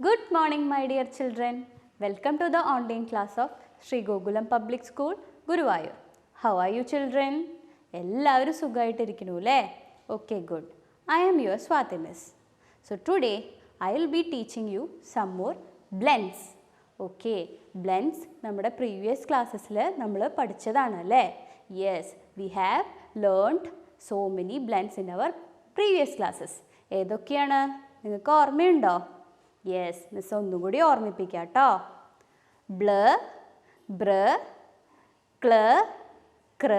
Good morning, my dear children. Welcome to the online class of Sri Gokulam Public School, Guruvayur. How are you, children? എല്ലാവരും സുഖമായിട്ടിരിക്കുന്നു അല്ലേ? Okay, good. I am your Swati Miss. So today I will be teaching you some more blends. Okay, blends നമ്മുടെ previous classes-ൽ നമ്മൾ പഠിച്ചതാണ് അല്ലേ? Yes, we have learned so many blends in our previous classes. ഏതൊക്കെയാണ്? നിങ്ങൾക്ക് ഓർമ്മയുണ്ടോ? Yes, miss ഒന്നും കൂടി ഓർമ്മിപ്പിക്കാം കേട്ടോ. ബ്ല, ബ്ര, ക്ല, ക്ര,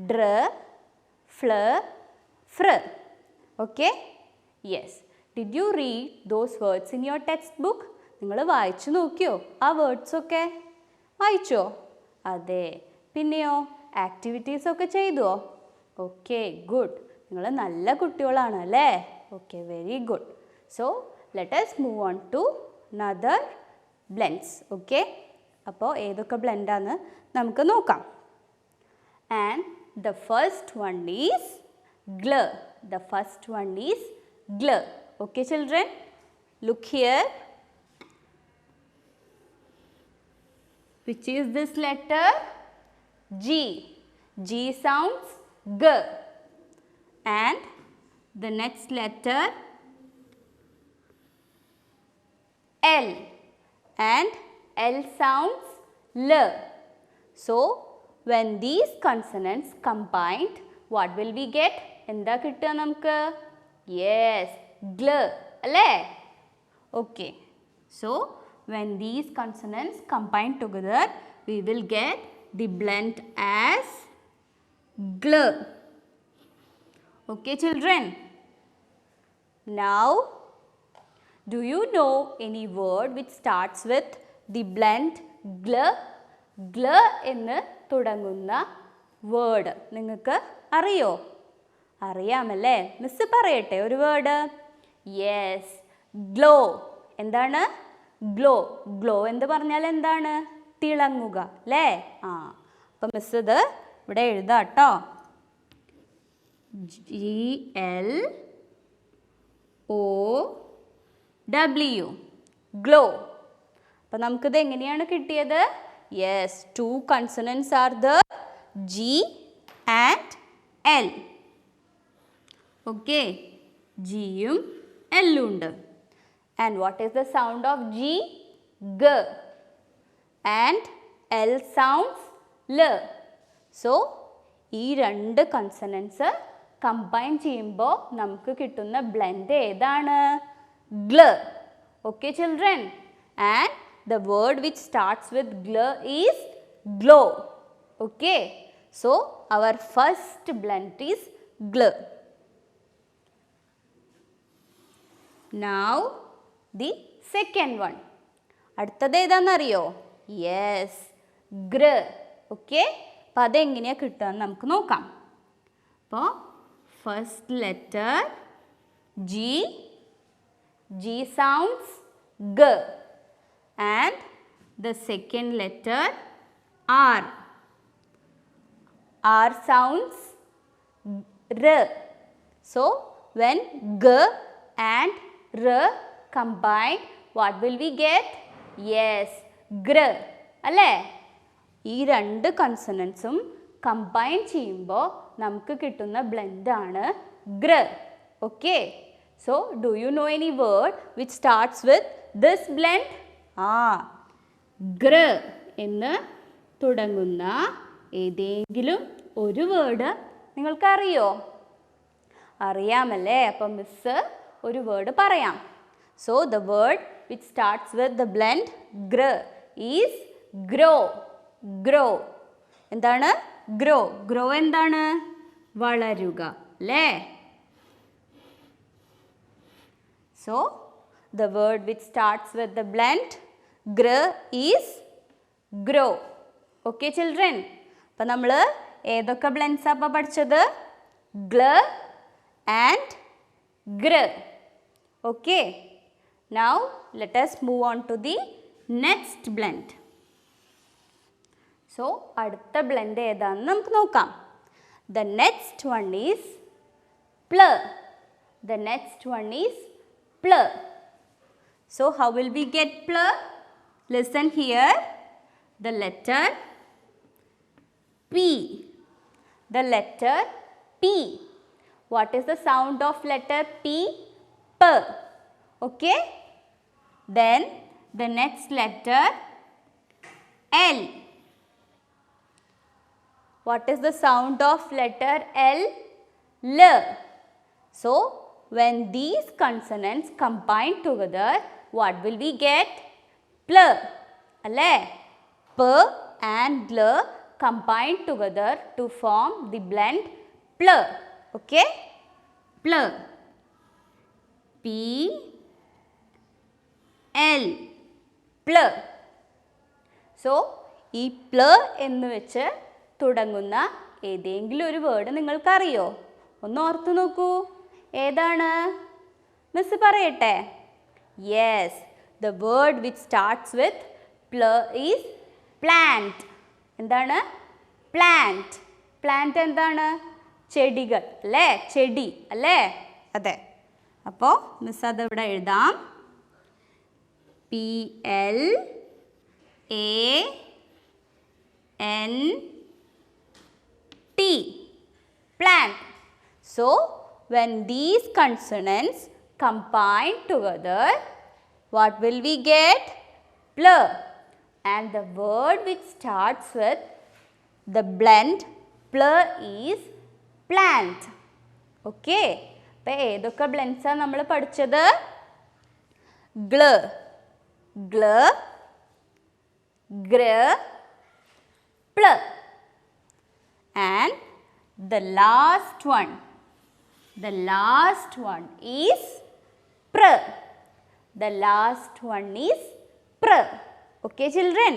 ഡ്ര, ഫ്ല, ഫ്ര. Okay? Yes. Did you read those words in your text book? നിങ്ങൾ വായിച്ചു നോക്കിയോ ആ വേർഡ്സൊക്കെ? വായിച്ചോ? അതെ. പിന്നെയോ ആക്ടിവിറ്റീസൊക്കെ ചെയ്തുവോ? Okay, good. നിങ്ങൾ നല്ല കുട്ടികളാണ് അല്ലേ? Okay, very good. So let us move on to another blends. Okay, അപ്പോൾ ഏതൊക്കെ blend ആണ് നമുക്ക് നോക്കാം. And the first one is gl. The first one is gl. Okay, children, look here. Which is this letter? G. G sounds g. And the next letter L, and L sounds L. So when these consonants combined, what will we get? എന്താ കിട്ടുക നമുക്ക്? Yes, gl അല്ലേ? Okay. So when these consonants combine together, we will get the blend as gl. Okay, children. Now do you know any word which starts with the blend gl? Gl എന്ന് തുടങ്ങുന്ന word നിങ്ങൾക്ക് അറിയോ? അറിയാമല്ലേ? Miss പറയട്ടെ ഒരു word. Yes, glow. എന്താണ്? Glow. Glow എന്ന് പറഞ്ഞാൽ എന്താണ്? തിളങ്ങുക അല്ലേ? ആ, അപ്പം മിസ് ഇത് ഇവിടെ എഴുതാം കേട്ടോ. GLO glow. അപ്പം നമുക്കിത് എങ്ങനെയാണ് കിട്ടിയത്? Yes, two consonants are the G and L. Okay, ജിയും എല്ലും ഉണ്ട്. And what is the sound of G? ഗ. ആൻഡ് എൽ സൗണ്ട്സ് ല. സോ ഈ രണ്ട് കൺസണൻസ് കമ്പൈൻ ചെയ്യുമ്പോൾ നമുക്ക് കിട്ടുന്ന ബ്ലെൻഡ് ഏതാണ്? gl. Okay, children, and the word which starts with gl is glow. Okay, so our first blend is gl. Now the second one. അടുത്തത് ഏതാണെന്നറിയോ? Yes, ഗ്ര. Okay, അപ്പം അതെങ്ങനെയാണ് കിട്ടുക നമുക്ക് നോക്കാം. അപ്പോൾ first letter G. G sounds G, and the second letter R. R sounds R. So when G and R combine, what will we get? Yes, gr. അല്ലേ? ഈ രണ്ട് കൺസണൻസും കമ്പൈൻ ചെയ്യുമ്പോൾ നമുക്ക് കിട്ടുന്ന ബ്ലെൻഡാണ് ഗ്ര. Okay, so do you know any word which starts with this blend? gr എന്ന് തുടങ്ങുന്ന ഏതെങ്കിലും ഒരു വേർഡ് നിങ്ങൾക്കറിയോ? അറിയാമല്ലേ? അപ്പം മിസ് ഒരു വേർഡ് പറയാം. So the word which starts with the blend gr is grow. grow. എന്താണ്? grow. grow എന്താണ്? വളരുക അല്ലേ? So the word which starts with the blend gr is grow. Okay, children, അപ്പോൾ നമ്മൾ ഏതൊക്കെ ബ്ലെൻഡ്സ് അപ്പോൾ പഠിച്ചത്? gl and gr. Okay, now let us move on to the next blend. So അടുത്ത ബ്ലെൻഡ് ഏതാണെന്ന് നമുക്ക് നോക്കാം. The next one is pl. The next one is pl. So how will we get pl? Listen here. The letter P. The letter P. What is the sound of letter P? P. Okay. Then the next letter L. What is the sound of letter L? L. So when these consonants combine together, what will we get? Pl. Alle? P and L combine together to form the blend pl. Okay? Pl. P L. Pl. So, ഈ പ്ല എന്ന് വെച്ച് തുടങ്ങുന്ന ഏതെങ്കിലും ഒരു word നിങ്ങൾക്കറിയോ? ഒന്ന് ഓർത്തു നോക്കൂ. ഏതാണ്? മിസ് പറയട്ടെ. Yes, the word which starts with pl is plant. എന്താണ്? plant. plant എന്താണ്? ചെടികൾ അല്ലേ? ചെടി അല്ലേ? അതെ. അപ്പോൾ മിസ് അതിവിടെ എഴുതാം. P-L-A-N-T. plant. So, when these consonants combine together, what will we get? Pl. And the word which starts with the blend pl is plant. Okay. അപ്പോൾ ഏതൊക്കെ ബ്ലെൻഡ്സാണ് നമ്മൾ പഠിച്ചത്? ഗ്ല, ഗ്ല, ഗ്ര, പ്ല. And the last one is pr. The last one is pr. Okay children?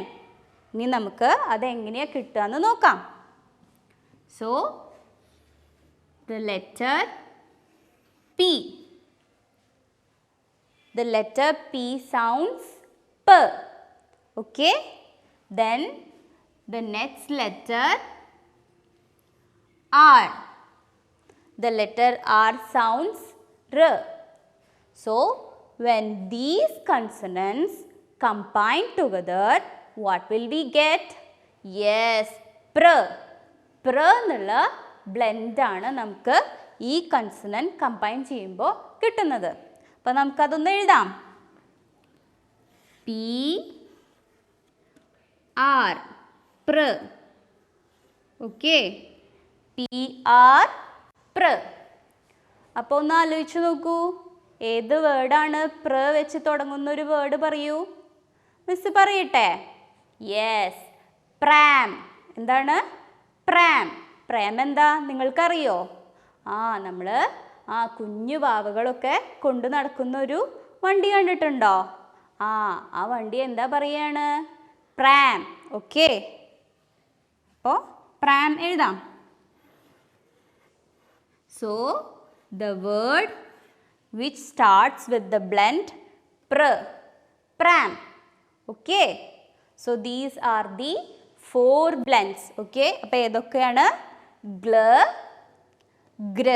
ഇനി നമുക്ക് അതെങ്ങനെയാണ് കിട്ടുകയെന്ന് നോക്കാം. So, the letter P. The letter P sounds P. Okay? Then the next letter R. The letter R sounds R. So, when these consonants combine together, what will we get? Yes, pr. Pr എന്നുള്ള ബ്ലെൻഡാണ് നമുക്ക് ഈ consonant combine ചെയ്യുമ്പോൾ കിട്ടുന്നത്. അപ്പോൾ നമുക്കതൊന്ന് എഴുതാം. P R. Pr. Okay. P R. Pr. അപ്പോൾ ഒന്ന് ആലോചിച്ച് നോക്കൂ. ഏത് വേർഡാണ് പ്ര വെച്ച് തുടങ്ങുന്ന ഒരു വേർഡ് പറയൂ. മിസ് പറയട്ടെ. യെസ്, പ്രാം. എന്താണ്? പ്രാം. പ്രാം എന്താ നിങ്ങൾക്കറിയോ? നമ്മൾ കുഞ്ഞു വാവകളൊക്കെ കൊണ്ടു നടക്കുന്ന ഒരു വണ്ടി കണ്ടിട്ടുണ്ടോ? ആ വണ്ടി എന്താ പറയാണ്? പ്രാം. ഓക്കെ. അപ്പോൾ പ്രാം എഴുതാം. So, the word which starts with the blend pr, pram. Okay. So, these are the 4 blends. Okay. അപ്പോൾ ഏതൊക്കെയാണ്? ഗ്ല, ഗ്ര,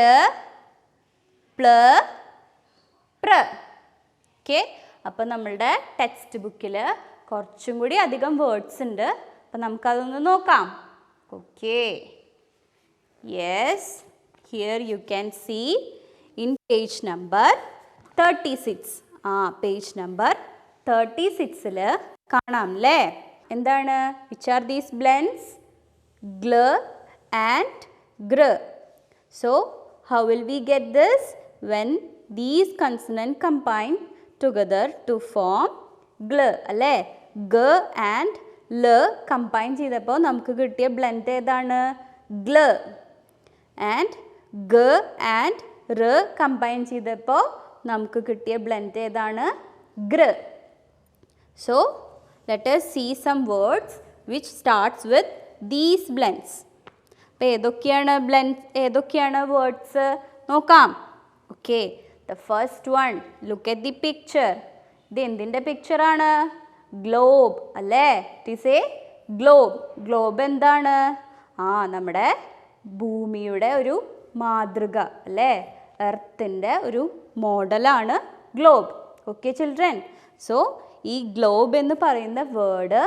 പ്ല, പ്ര. ഓക്കെ. അപ്പോൾ നമ്മളുടെ ടെക്സ്റ്റ് ബുക്കിൽ കുറച്ചും കൂടി അധികം വേർഡ്സ് ഉണ്ട്. അപ്പോൾ നമുക്കതൊന്ന് നോക്കാം. Okay. Yes, here you can see in page number 36. Page number 36ൽ കാണാം അല്ലേ? എന്താണ്? which are these blends? Gl and gr. So, how will we get this? When these consonants combine together to form gl അല്ലേ? g and l combine ചെയ്തപ്പോൾ നമുക്ക് കിട്ടിയ blend ഏതാണ്? gl. And g and r combine ചെയ്തപ്പോൾ നമുക്ക് കിട്ടിയ blend ഏതാണ്? gr. So, let us see some words which starts with these blends. അപ്പോൾ ഏതൊക്കെയാണ് വേർഡ്സ് നോക്കാം. Okay. The first one, look at the picture. ഇത് എന്തിൻ്റെ പിക്ചറാണ്? ഗ്ലോബ് അല്ലേ? It is A globe. Globe എന്താണ്? നമ്മുടെ ഭൂമിയുടെ ഒരു മാതൃക അല്ലേ? എർത്തിൻ്റെ ഒരു മോഡലാണ് ഗ്ലോബ്. Okay children? സോ ഈ ഗ്ലോബ് എന്ന് പറയുന്ന വേർഡ്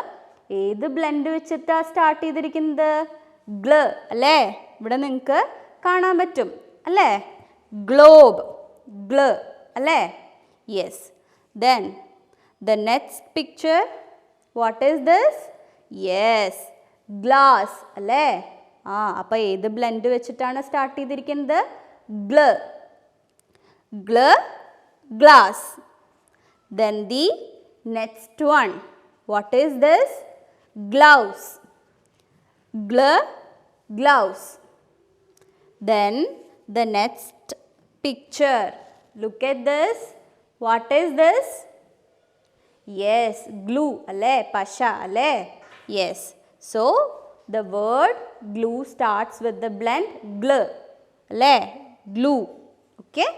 ഏത് ബ്ലെൻഡ് വെച്ചിട്ടാണ് സ്റ്റാർട്ട് ചെയ്തിരിക്കുന്നത്? ഗ്ല അല്ലേ? ഇവിടെ നിങ്ങൾക്ക് കാണാൻ പറ്റും അല്ലേ? ഗ്ലോബ്, ഗ്ല അല്ലേ? Yes. Then the next picture, what is this? Yes, glass അല്ലേ? അപ്പോൾ ഏത് ബ്ലെൻഡ് വെച്ചിട്ടാണ് സ്റ്റാർട്ട് ചെയ്തിരിക്കുന്നത്? ഗ്ല, ഗ്ല, glass. Then the next one, what is this? Gloves, gl, gloves. Then the next picture, look at this. What is this? Yes, glue അല്ലേ? പശ അല്ലേ? Yes. So the word glue starts with the blend gl അല്ലേ? Glue. Okay.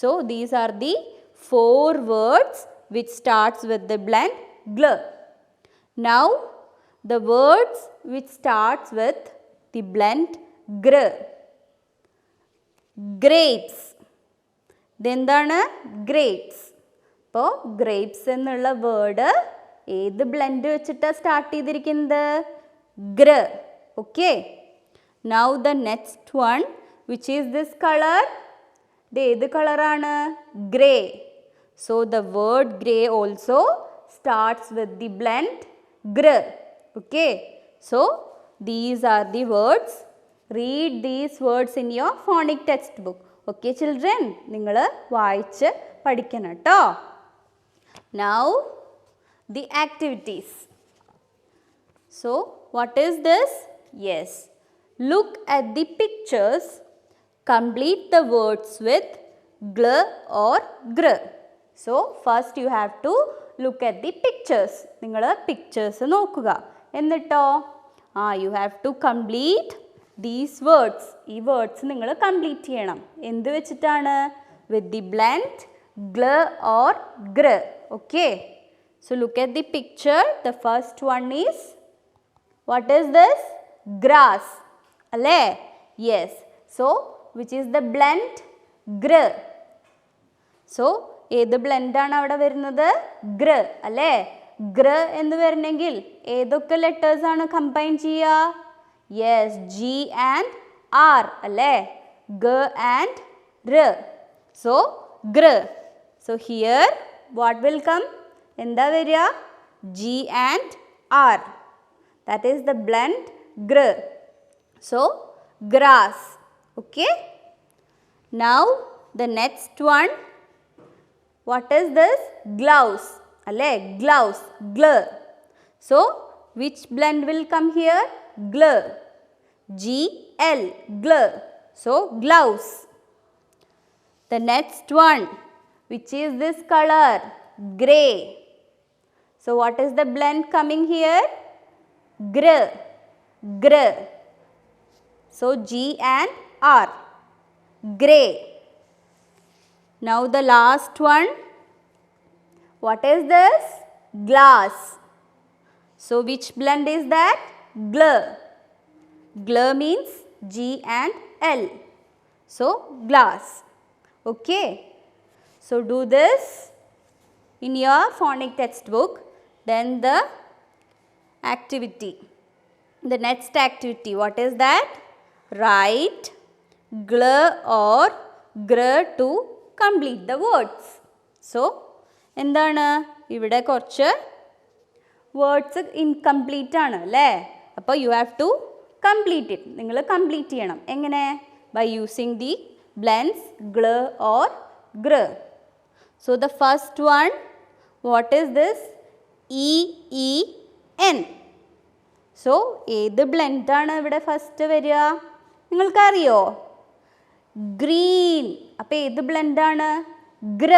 So these are the 4 words which starts with the blend gl. Now the words which starts with the blend gr. Grapes. ഇതെന്താണ്? grapes. അപ്പോൾ grapes എന്നുള്ള word ഏത് blend വെച്ചിട്ടാണ് start ചെയ്തിരിക്കുന്നത്? ഗ്ര. Okay. Now the next one, which is this colour? ഇത് ഏത് കളറാണ്? Grey. So the word grey also starts with the blend ഗ്ര. Okay. So these are the words. Read these words in your phonic text book. Okay children, നിങ്ങൾ വായിച്ച് പഠിക്കണം കേട്ടോ. Now the activities. So what is this? Yes, look at the pictures. Complete the words with gl or gr. So first you have to look at the pictures. നിങ്ങൾ pictures നോക്കുക. എന്നിട്ടോ you have to complete these words. ഈ words നിങ്ങൾ complete ചെയ്യണം. എന്ത് വെച്ചിട്ടാണ്? With the blend gl or gr. Okay. So look at the picture. The first one is, what is this? Grass. അല്ലേ? Yes. So which is the blend? gr. So ഏത് blend ആണ് അവിടെ വരുന്നത്? gr അല്ലേ? gr എന്ന് വരണമെങ്കിൽ ഏതൊക്കെ letters ആണ് കമ്പൈൻ ചെയ്യുക? Yes, G and R അല്ലേ? g and r. So gr. So here what will come? എന്താ വരിക? G and R. That is the blend gr. So grass. Okay. Now the next one, what is this? Gloves അല്ലേ? Gloves, gl. So which blend will come here? Gl. G L, gl. So gloves. The next one, which is this color? Grey. So what is the blend coming here? Gr, gr. So G and R, grey. Now the last one, what is this? Glass. So which blend is that? Gl. Gl means G and L. So glass. Okay. So do this in your phonic textbook. Then the activity. The next activity, what is that? Write gl or gr to complete the words. So എന്താണ്? ഇവിടെ കുറച്ച് words incomplete ആണ് അല്ലേ? അപ്പോൾ you have to complete it. നിങ്ങൾ complete ചെയ്യണം. എങ്ങനെ? By using the blends gl or gr. So the first one, what is this? E E N. So ഏത് ബ്ലെൻഡ് ആണ് ഇവിടെ ഫസ്റ്റ് വരിക? നിങ്ങൾക്കറിയോ? ഗ്രീൻ. അപ്പോൾ ഏത് ബ്ലെൻഡ് ആണ്? gr.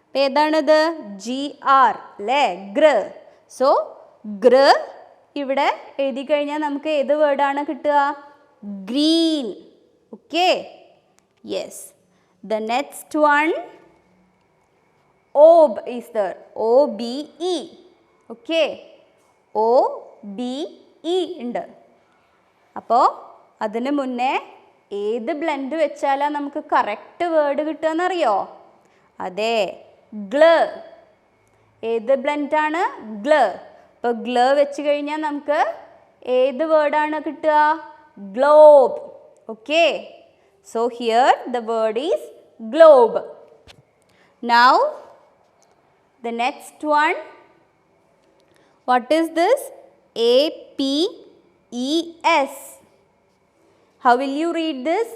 അപ്പോൾ ഏതാണിത്? GR അല്ലേ? gr. സോ gr ഇവിടെ എഴുതി കഴിഞ്ഞാൽ നമുക്ക് ഏത് വേർഡാണ് കിട്ടുക? Green. Okay. Yes. The next one, OB is there. OBE. Okay. OBE ഉണ്ട്. അപ്പോൾ അതിന് മുന്നേ ഏത് ബ്ലെൻഡ് വെച്ചാലാണ് നമുക്ക് കറക്റ്റ് വേർഡ് കിട്ടുക എന്നറിയോ? അതെ, ഗ്ല. ഏത് ബ്ലെൻഡ് ആണ്? ഗ്ല. അപ്പോൾ ഗ്ല വെച്ച് കഴിഞ്ഞാൽ നമുക്ക് ഏത് വേർഡാണ് കിട്ടുക? Globe. Okay, so here the word is globe. Now the next one, what is this? APES. How will you read this?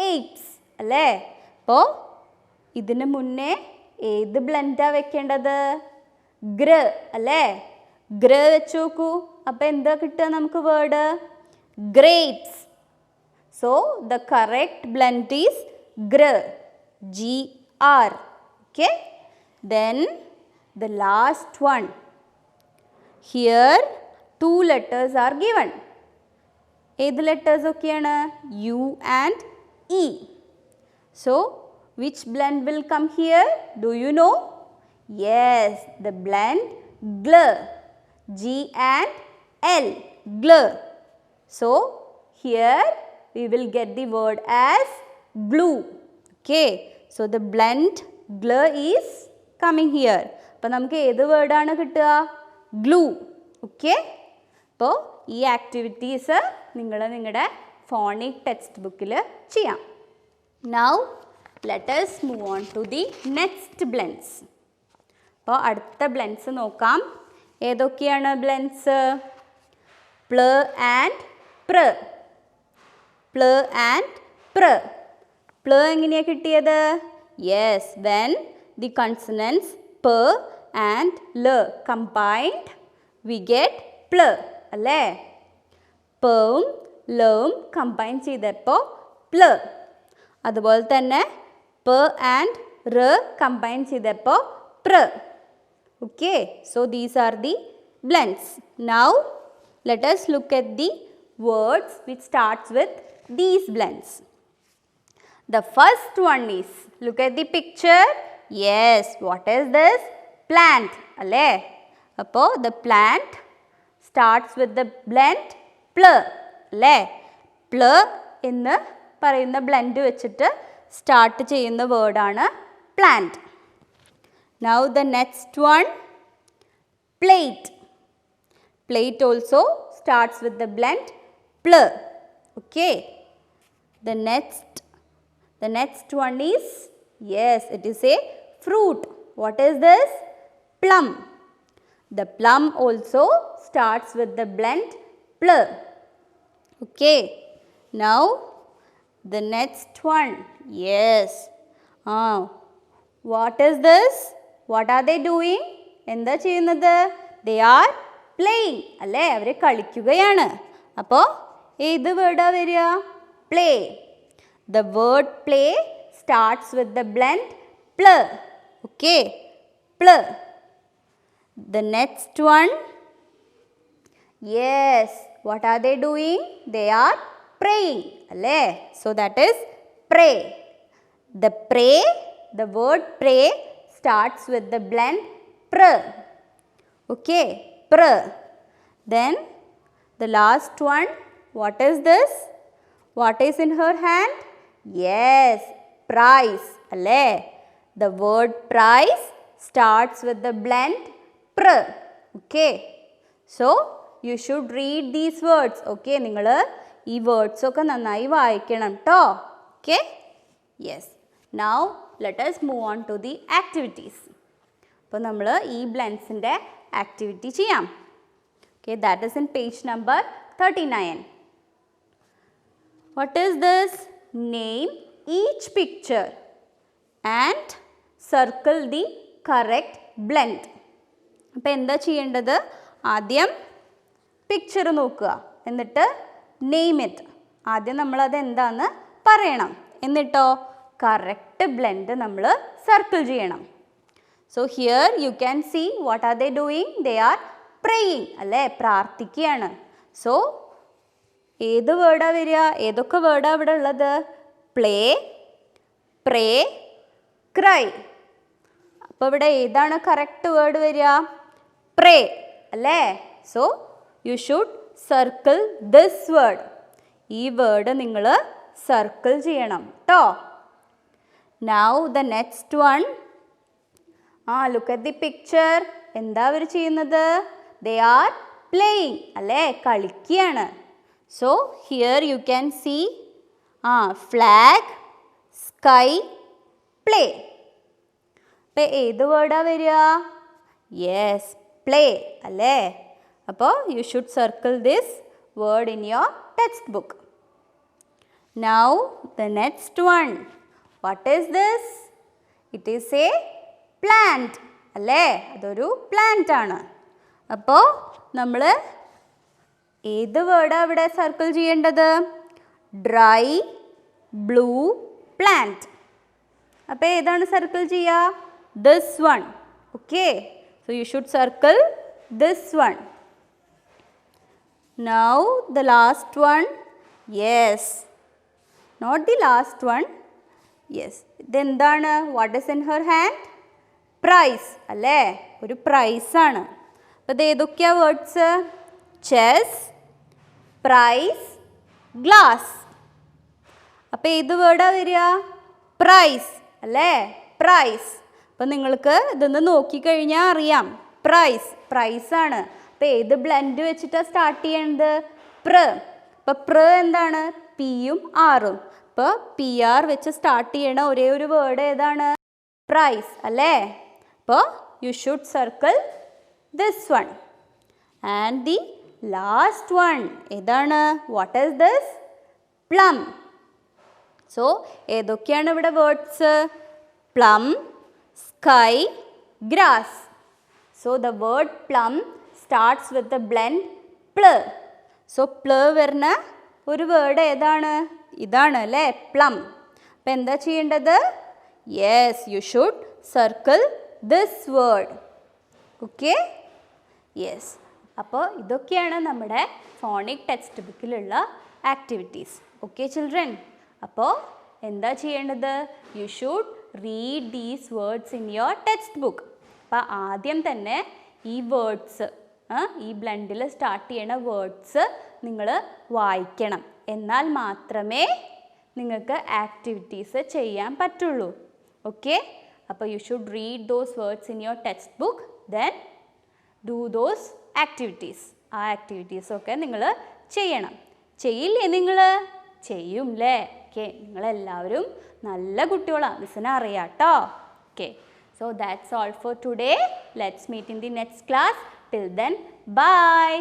Apes അല്ലേ? അപ്പോൾ ഇതിന് മുന്നേ ഏത് ബ്ലെൻഡാണ് വെക്കേണ്ടത്? ഗ്ര അല്ലേ? ഗ്ര വെച്ച് നോക്കൂ. അപ്പോൾ എന്താ കിട്ടുക നമുക്ക് word? Grapes. So the correct blend is ഗ്ര, GR. Okay, then the last one. Here 2 letters are given. ഏത് letters ഒക്കെയാണ്? U and E. So which blend will come here? Do you know? Yes, the blend GL. G and L. GL. So here we will get the word as glue. Okay, so the blend GL is coming here. അപ്പോൾ നമുക്ക് ഏത് വേർഡാണ് കിട്ടുക? Glue. Okay, അപ്പോൾ ഈ activities നിങ്ങൾ നിങ്ങളുടെ phonic text ബുക്കിൽ ചെയ്യാം. Now let us move on to the next blends. അപ്പോൾ അടുത്ത ബ്ലെൻഡ്സ് നോക്കാം. ഏതൊക്കെയാണ് ബ്ലെൻഡ്സ്? പ്ല ആൻഡ് പ്ര. പ്ല ആൻഡ് പ്ര. പ്ല എങ്ങനെയാണ് കിട്ടിയത്? Yes, when the consonants p and l combined we get pl അല്ലേ? pum lum combine ചെയ്തപ്പോൾ pl. അതുപോലെ തന്നെ p and r combine ചെയ്തപ്പോൾ pr. Okay, so these are the blends. Now let us look at the words which starts with these blends. The first one is, look at the picture. Yes, what is this? Plant അല്ലേ? അപ്പോൾ the plant starts with the blend pl അല്ലേ? pl എന്ന് പറയുന്ന blend വെച്ചിട്ട് start ചെയ്യുന്ന വേർഡാണ് plant. Now the next one, plate. Plate also starts with the blend pl. Okay, the next one is, yes, it is a fruit. What is this? Plum. The plum also starts with the blend pl. Okay, now the next one, yes. What is this? What are they doing? എന്താ ചെയ്യുന്നത്? They are playing അല്ലേ? അവർ കളിക്കുകയാണ്. അപ്പോൾ ഏത് വേർഡാ വരിക? play. The word play starts with the blend pl. Okay, pl. The next one, yes, what are they doing? They are praying alle? So that is pray. The word pray starts with the blend pr. Okay, pr. Then the last one, what is this? What is in her hand? Yes, prize alle? The word prize starts with the blend pr. Okay, so you should read these words. Okay, ningal ee words okke nannai vaayikkanam ട്ടോ. Okay, yes. Now let us move on to the activities. അപ്പോൾ നമ്മൾ ഈ ബ്ലെൻഡ്സിൻ്റെ activity ചെയ്യാം. Okay, that is in page number 39. What is this? Name each picture and circle the correct blend. അപ്പോൾ എന്താ ചെയ്യേണ്ടത്? ആദ്യം picture നോക്കുക, എന്നിട്ട് നെയിം ഇറ്റ്. ആദ്യം നമ്മളത് എന്താണെന്ന് പറയണം, എന്നിട്ടോ കറക്റ്റ് ബ്ലെൻഡ് നമ്മൾ സർക്കിൾ ചെയ്യണം. So here you can see what are they doing? They are praying അല്ലേ? പ്രാർത്ഥിക്കുകയാണ്. സോ ഏത് വേർഡാണ് വരിക? ഏതൊക്കെ വേർഡാണ് ഇവിടെ ഉള്ളത്? Play, pray, cry. അപ്പോൾ ഇവിടെ ഏതാണ് കറക്റ്റ് വേർഡ് വരിക? പ്രേ അല്ലേ? So you should circle this word. ഈ വേർഡ് നിങ്ങൾ സർക്കിൾ ചെയ്യണം ട്ടോ. Now the next one, look at the picture. എന്താ അവർ ചെയ്യുന്നത്? ദേ ആർ പ്ലേയിങ് അല്ലേ, കളിക്കുകയാണ്. So here you can see flag, sky, play. അപ്പോൾ ഏത് വേർഡാ വരിക? യെസ്, പ്ലേ അല്ലേ. അപ്പോൾ you should circle this word in your text book. Now the next one. What is this? It is A plant അല്ലേ, അതൊരു പ്ലാന്റ് ആണ്. അപ്പോൾ നമ്മൾ ഏത് വേർഡാണ് ഇവിടെ സർക്കിൾ ചെയ്യേണ്ടത്? Dry blue plant. അപ്പോൾ ഏതാണ് സർക്കിൾ ചെയ്യുക? This one. Okay, so you should circle this one. Now the last one. Yes, not the last one. Yes, ഇതെന്താണ്? What is in her hand? Prize അല്ലേ, ഒരു പ്രൈസാണ്. അപ്പോൾ ഇത് ഏതൊക്കെയാണ് വേർഡ്സ്? Chess, price, glass. അപ്പോൾ ഏത് വേർഡാണ് വരിക? പ്രൈസ് അല്ലേ, പ്രൈസ്. അപ്പോൾ നിങ്ങൾക്ക് ഇതൊന്ന് നോക്കിക്കഴിഞ്ഞാൽ അറിയാം, പ്രൈസ്, പ്രൈസാണ്. അപ്പോൾ ഏത് ബ്ലെൻഡ് വെച്ചിട്ടാണ് സ്റ്റാർട്ട് ചെയ്യേണ്ടത്? പ്ര. അപ്പോൾ പ്ര എന്താണ്? പിയും ആറും. അപ്പോൾ പി ആർ വെച്ച് സ്റ്റാർട്ട് ചെയ്യണ ഒരേ ഒരു വേർഡ് ഏതാണ്? പ്രൈസ് അല്ലേ. അപ്പോൾ you should circle this one. And the last one ഏതാണ്? What is this? Plum. So ഏതൊക്കെയാണ് ഇവിടെ words? Plum, sky, grass. So the word plum starts with the blend പ്ല. സോ പ്ല വരുന്ന ഒരു വേർഡ് ഏതാണ്? ഇതാണ് അല്ലേ, പ്ലം. അപ്പം എന്താ ചെയ്യേണ്ടത്? Yes, you should circle this word. Okay, yes. അപ്പോൾ ഇതൊക്കെയാണ് നമ്മുടെ ഫോണിക് ടെക്സ്റ്റ് ബുക്കിലുള്ള ആക്ടിവിറ്റീസ്. ഓക്കെ ചിൽഡ്രൻ, അപ്പോൾ എന്താ ചെയ്യേണ്ടത്? You should read these words in your text book. അപ്പോൾ ആദ്യം തന്നെ ഈ വേർഡ്സ്, ഈ ബ്ലെൻഡിൽ സ്റ്റാർട്ട് ചെയ്യണ വേർഡ്സ് നിങ്ങൾ വായിക്കണം. എന്നാൽ മാത്രമേ നിങ്ങൾക്ക് ആക്ടിവിറ്റീസ് ചെയ്യാൻ പറ്റുള്ളൂ. ഓക്കെ, അപ്പോൾ you should read those words in your text book, then do those activities. ആ ആക്ടിവിറ്റീസൊക്കെ നിങ്ങൾ ചെയ്യണം. ചെയ്യില്ലേ നിങ്ങൾ? ചെയ്യും അല്ലേ? ഓക്കെ, നിങ്ങളെല്ലാവരും നല്ല കുട്ടികളാണ്, മിസ്സിനെ അറിയാം കേട്ടോ. Okay, so that's all for today. Let's meet in the next class. Till then, bye.